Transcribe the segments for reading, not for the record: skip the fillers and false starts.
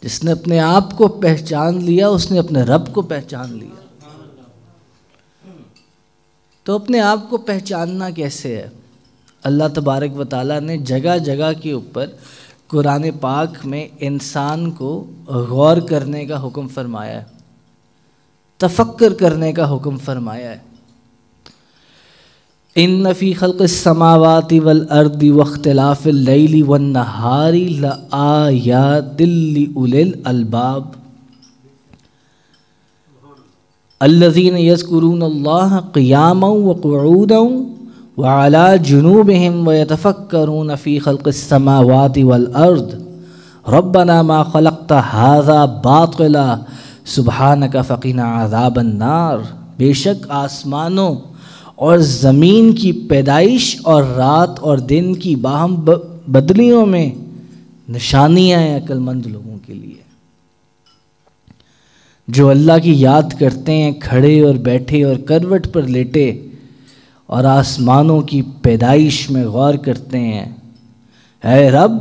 جس نے اپنے آپ کو پہچان لیا اس نے اپنے رب کو پہچان لیا۔ تو اپنے آپ کو پہچاننا کیسے ہے؟ اللہ تبارک و تعالیٰ نے جگہ جگہ کے اوپر قرآن پاک میں انسان کو غور کرنے کا حکم فرمایا ہے، تفکر کرنے کا حکم فرمایا ہے۔ ان فی خلق السماوات والارض واختلاف اللیل والنہار لآیات لأولی الالباب الذین یذکرون اللہ قیاما وقعودا وعلی جنوبہم ویتفکرون فی خلق السماوات والارض ربنا ما خلقت ھذا باطلا سبحانک فقنا عذاب النار۔ بے شک آسمانوں اور زمین کی پیدائش اور رات اور دن کی باہم بدلیوں میں نشانیاں ہیں عقل مند لوگوں کے لیے، جو اللہ کی یاد کرتے ہیں کھڑے اور بیٹھے اور کروٹ پر لیٹے، اور آسمانوں کی پیدائش میں غور کرتے ہیں۔ اے رب،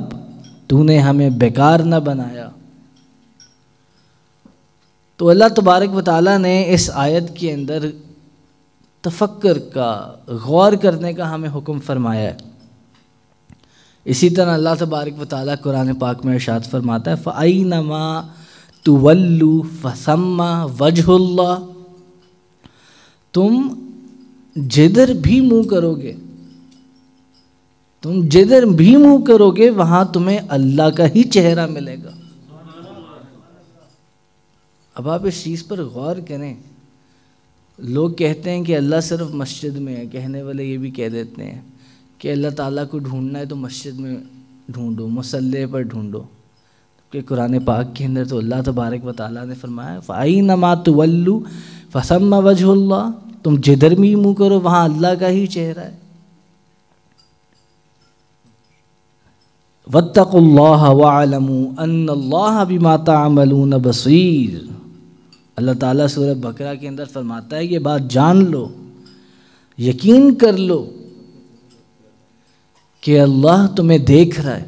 تو نے ہمیں بیکار نہ بنایا۔ تو اللہ تبارک و تعالیٰ نے اس آیت کے اندر تفکر کا، غور کرنے کا ہمیں حکم فرمایا ہے۔ اسی طرح اللہ تبارک و تعالیٰ قرآن پاک میں ارشاد فرماتا ہے فَأَيْنَمَا تُوَلُّوا فَثَمَّ وَجْهُ اللَّهِ، تم جدھر بھی منہ کرو گے، تم جدھر بھی منہ کرو گے وہاں تمہیں اللہ کا ہی چہرہ ملے گا۔ اب آپ اس چیز پر غور کریں۔ لوگ کہتے ہیں کہ اللہ صرف مسجد میں ہے، کہنے والے یہ بھی کہہ دیتے ہیں کہ اللہ تعالیٰ کو ڈھونڈنا ہے تو مسجد میں ڈھونڈو، مصلی پر ڈھونڈو، کہ قرآن پاک کے اندر تو اللہ تبارک و تعالیٰ نے فرمایا فَأَيْنَمَا تُوَلُّوا فَثَمَّ وَجْهُ اللَّهِ، تم جدھر بھی منہ کرو وہاں اللہ کا ہی چہرہ ہے۔ وَاتَّقُوا اللَّهَ وَاعْلَمُوا أَنَّ اللَّهَ بِمَا تَعْمَلُونَ بَصِيرٌ۔ اللہ تعالیٰ سورہ بقرہ کے اندر فرماتا ہے یہ بات جان لو، یقین کر لو کہ اللہ تمہیں دیکھ رہا ہے۔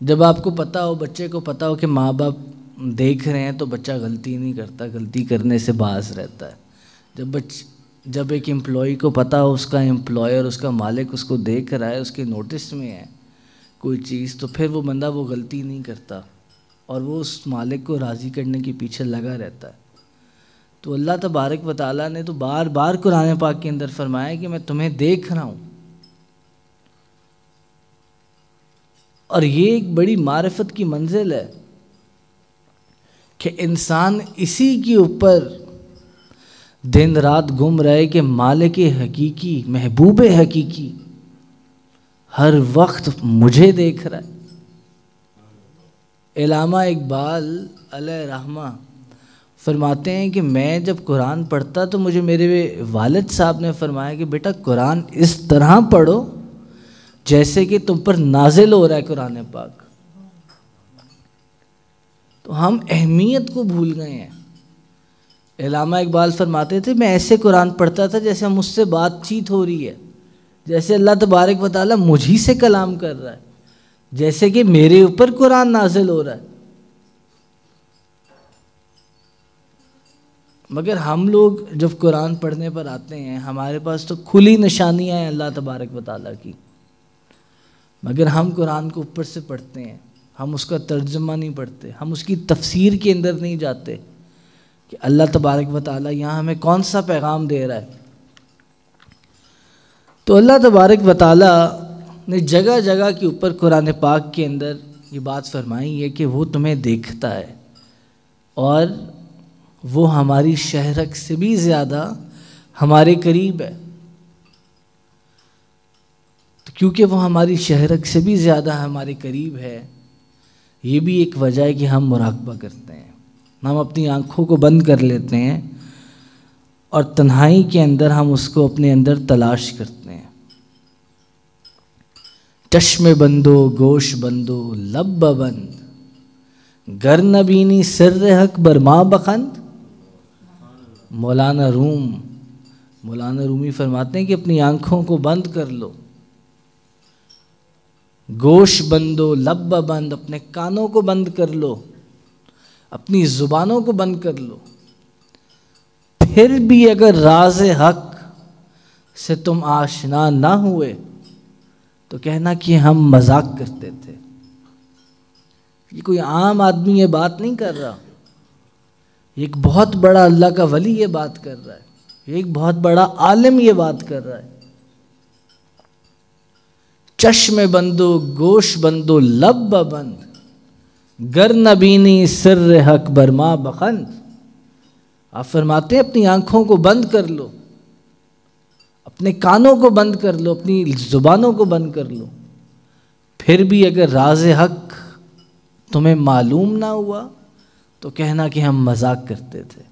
جب آپ کو پتہ ہو، بچے کو پتہ ہو کہ ماں باپ دیکھ رہے ہیں تو بچہ غلطی نہیں کرتا، غلطی کرنے سے باز رہتا ہے۔ جب ایک امپلائی کو پتہ ہو اس کا امپلائر، اس کا مالک اس کو دیکھ رہا ہے، اس کے نوٹس میں ہے کوئی چیز، تو پھر وہ بندہ وہ غلطی نہیں کرتا اور وہ اس مالک کو راضی کرنے کے پیچھے لگا رہتا ہے۔ تو اللہ تبارک و تعالیٰ نے تو بار بار قرآن پاک کے اندر فرمایا کہ میں تمہیں دیکھ رہا ہوں، اور یہ ایک بڑی معرفت کی منزل ہے کہ انسان اسی کے اوپر دن رات گم رہے کہ مالک حقیقی، محبوب حقیقی ہر وقت مجھے دیکھ رہا ہے۔ علامہ اقبال علیہ رحمہ فرماتے ہیں کہ میں جب قرآن پڑھتا تو مجھے میرے والد صاحب نے فرمایا کہ بیٹا قرآن اس طرح پڑھو جیسے کہ تم پر نازل ہو رہا ہے قرآن پاک۔ تو ہم اہمیت کو بھول گئے ہیں۔ علامہ اقبال فرماتے تھے میں ایسے قرآن پڑھتا تھا جیسے مجھ سے بات چیت ہو رہی ہے، جیسے اللہ تبارک و تعالیٰ مجھی سے کلام کر رہا ہے، جیسے کہ میرے اوپر قرآن نازل ہو رہا ہے۔ مگر ہم لوگ جب قرآن پڑھنے پر آتے ہیں ہمارے پاس تو کھلی نشانیاں ہیں اللہ تبارک و تعالیٰ کی، مگر ہم قرآن کو اوپر سے پڑھتے ہیں، ہم اس کا ترجمہ نہیں پڑھتے، ہم اس کی تفسیر کے اندر نہیں جاتے کہ اللہ تبارک و تعالیٰ یہاں ہمیں کون سا پیغام دے رہا ہے۔ تو اللہ تبارک و تعالیٰ نے جگہ جگہ کے اوپر قرآن پاک کے اندر یہ بات فرمائی ہے کہ وہ تمہیں دیکھتا ہے، اور وہ ہماری شہرک سے بھی زیادہ ہمارے قریب ہے۔ تو کیونکہ وہ ہماری شہرک سے بھی زیادہ ہمارے قریب ہے، یہ بھی ایک وجہ ہے کہ ہم مراقبہ کرتے ہیں، ہم اپنی آنکھوں کو بند کر لیتے ہیں اور تنہائی کے اندر ہم اس کو اپنے اندر تلاش کرتے ہیں۔ چشم بندو گوش بندو لب بند گر نبینی سر حق برما بخند۔ مولانا رومی فرماتے ہیں کہ اپنی آنکھوں کو بند کر لو، گوش بندو لب بند، اپنے کانوں کو بند کر لو، اپنی زبانوں کو بند کر لو. پھر بھی اگر راز حق سے تم آشنا نہ ہوئے تو کہنا کہ ہم مذاق کرتے تھے. یہ کوئی عام آدمی یہ بات نہیں کر رہا، ایک بہت بڑا اللہ کا ولی یہ بات کر رہا ہے، ایک بہت بڑا عالم یہ بات کر رہا ہے. چشم بندو گوش بندو لب بند، گر نبینی سر حق برما بخند. آپ فرماتے ہیں اپنی آنکھوں کو بند کر لو، اپنے کانوں کو بند کر لو، اپنی زبانوں کو بند کر لو. پھر بھی اگر راز حق تمہیں معلوم نہ ہوا تو کہنا کہ ہم مذاق کرتے تھے.